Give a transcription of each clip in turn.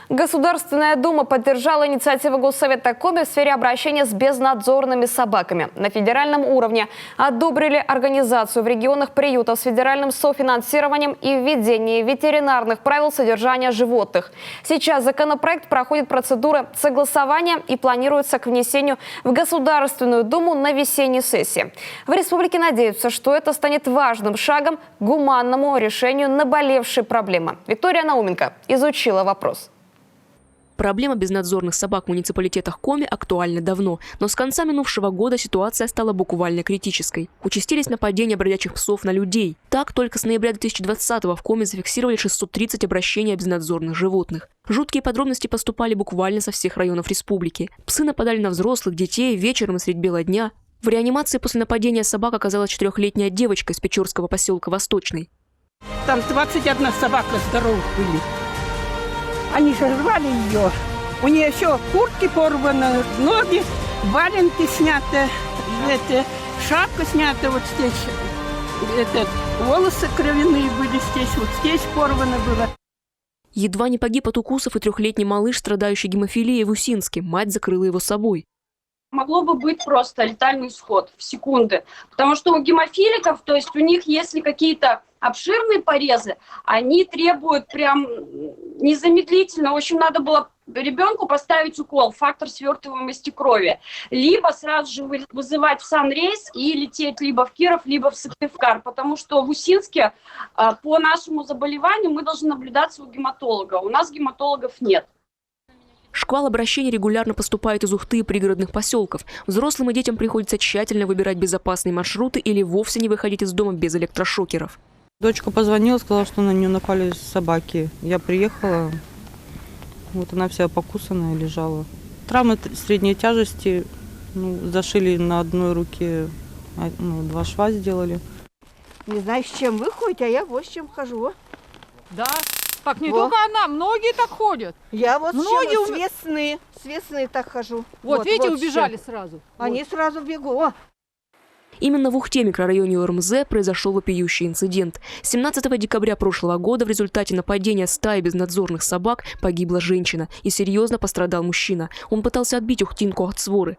Государственная Дума поддержала инициативу Госсовета Коми в сфере обращения с безнадзорными собаками. На федеральном уровне одобрили организацию в регионах приютов с федеральным софинансированием и введение ветеринарных правил содержания животных. Сейчас законопроект проходит процедуры согласования и планируется к внесению в Государственную Думу на весенней сессии. В республике надеются, что это станет важным шагом к гуманному решению наболевшей проблемы. Виктория Науменко изучила вопрос. Проблема безнадзорных собак в муниципалитетах Коми актуальна давно, но с конца минувшего года ситуация стала буквально критической. Участились нападения бродячих псов на людей. Так, только с ноября 2020-го в Коми зафиксировали 630 обращений о безнадзорных животных. Жуткие подробности поступали буквально со всех районов республики. Псы нападали на взрослых, детей, вечером и средь бела дня. В реанимации после нападения собак оказалась 4-летняя девочка из Печорского поселка Восточный. Там 21 собака здоровых были. Они же рвали ее. У нее все куртки порваны, ноги, валенки сняты, шапка снята вот здесь. Волосы кровяные были здесь, вот здесь порвано было. Едва не погиб от укусов и 3-летний малыш, страдающий гемофилией в Усинске. Мать закрыла его собой. Могло бы быть просто летальный исход в секунды. Потому что у гемофиликов, то есть у них, если какие-то обширные порезы, они требуют прям незамедлительно. В общем, надо было ребенку поставить укол, фактор свертываемости крови. Либо сразу же вызывать в санрейс и лететь либо в Киров, либо в Сыктывкар. Потому что в Усинске по нашему заболеванию мы должны наблюдаться у гематолога. У нас гематологов нет. Шквал обращений регулярно поступает из Ухты и пригородных поселков. Взрослым и детям приходится тщательно выбирать безопасные маршруты или вовсе не выходить из дома без электрошокеров. Дочка позвонила, сказала, что на нее напали собаки. Я приехала, вот она вся покусанная лежала. Травмы средней тяжести, зашили на одной руке, 2 шва сделали. Не знаю, с чем вы ходите, а я вот с чем хожу. Да, так не только она, многие так ходят. Я вот многие с весны так хожу. Вот видите, убежали сразу. Они сразу бегут. Именно в Ухте, микрорайоне ОРМЗ, произошел вопиющий инцидент. 17 декабря прошлого года в результате нападения стаи безнадзорных собак погибла женщина и серьезно пострадал мужчина. Он пытался отбить ухтинку от своры.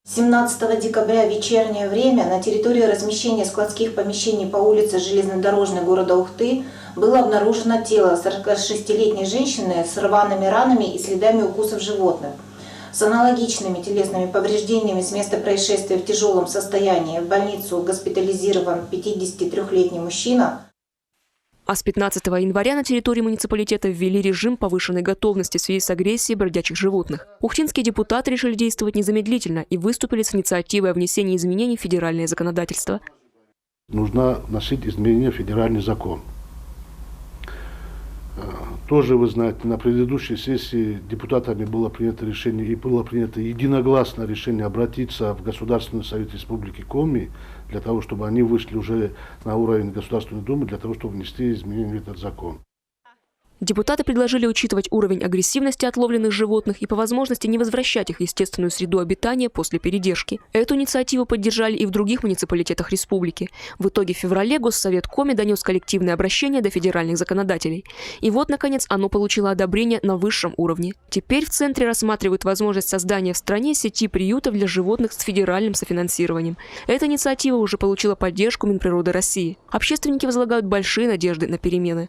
17 декабря в вечернее время на территории размещения складских помещений по улице Железнодорожной города Ухты было обнаружено тело 46-летней женщины с рваными ранами и следами укусов животных. С аналогичными телесными повреждениями с места происшествия в тяжелом состоянии в больницу госпитализирован 53-летний мужчина. А с 15 января на территории муниципалитета ввели режим повышенной готовности в связи с агрессией бродячих животных. Ухтинские депутаты решили действовать незамедлительно и выступили с инициативой о внесении изменений в федеральное законодательство. Нужно вносить изменения в федеральный закон. Тоже, вы знаете, на предыдущей сессии депутатами было принято решение, и было принято единогласное решение обратиться в Государственный совет Республики Коми, для того, чтобы они вышли уже на уровень Государственной Думы, для того, чтобы внести изменения в этот закон. Депутаты предложили учитывать уровень агрессивности отловленных животных и по возможности не возвращать их в естественную среду обитания после передержки. Эту инициативу поддержали и в других муниципалитетах республики. В итоге в феврале Госсовет Коми донес коллективное обращение до федеральных законодателей. И вот, наконец, оно получило одобрение на высшем уровне. Теперь в центре рассматривают возможность создания в стране сети приютов для животных с федеральным софинансированием. Эта инициатива уже получила поддержку Минприроды России. Общественники возлагают большие надежды на перемены.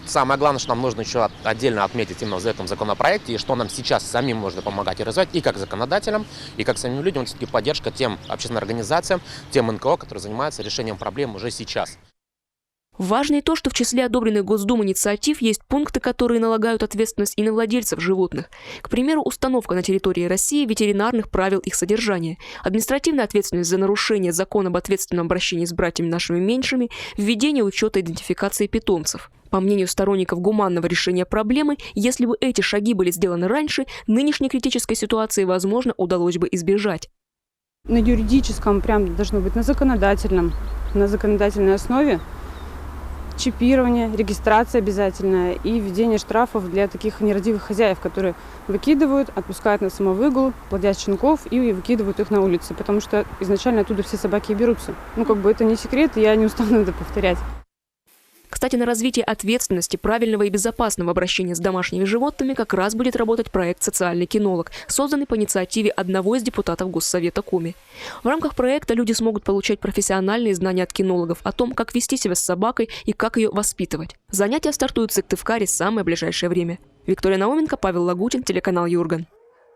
Самое главное, что нам нужно еще отдельно отметить именно в этом законопроекте, и что нам сейчас самим можно помогать и развивать, и как законодателям, и как самим людям, все-таки поддержка тем общественным организациям, тем НКО, которые занимаются решением проблем уже сейчас. Важно и то, что в числе одобренных Госдумой инициатив есть пункты, которые налагают ответственность и на владельцев животных. К примеру, установка на территории России ветеринарных правил их содержания, административная ответственность за нарушение закона об ответственном обращении с братьями нашими меньшими, введение учета идентификации питомцев. По мнению сторонников гуманного решения проблемы, если бы эти шаги были сделаны раньше, нынешней критической ситуации, возможно, удалось бы избежать. На юридическом, прям должно быть на законодательной основе, чипирование, регистрация обязательная и введение штрафов для таких нерадивых хозяев, которые выкидывают, отпускают на самовыгул, плодят щенков и выкидывают их на улицы, потому что изначально оттуда все собаки и берутся. Это не секрет, я не устану это повторять. Кстати, на развитие ответственности, правильного и безопасного обращения с домашними животными как раз будет работать проект «Социальный кинолог», созданный по инициативе одного из депутатов Госсовета Коми. В рамках проекта люди смогут получать профессиональные знания от кинологов о том, как вести себя с собакой и как ее воспитывать. Занятия стартуют в Сыктывкаре в самое ближайшее время. Виктория Науменко, Павел Лагутин, телеканал Юрган.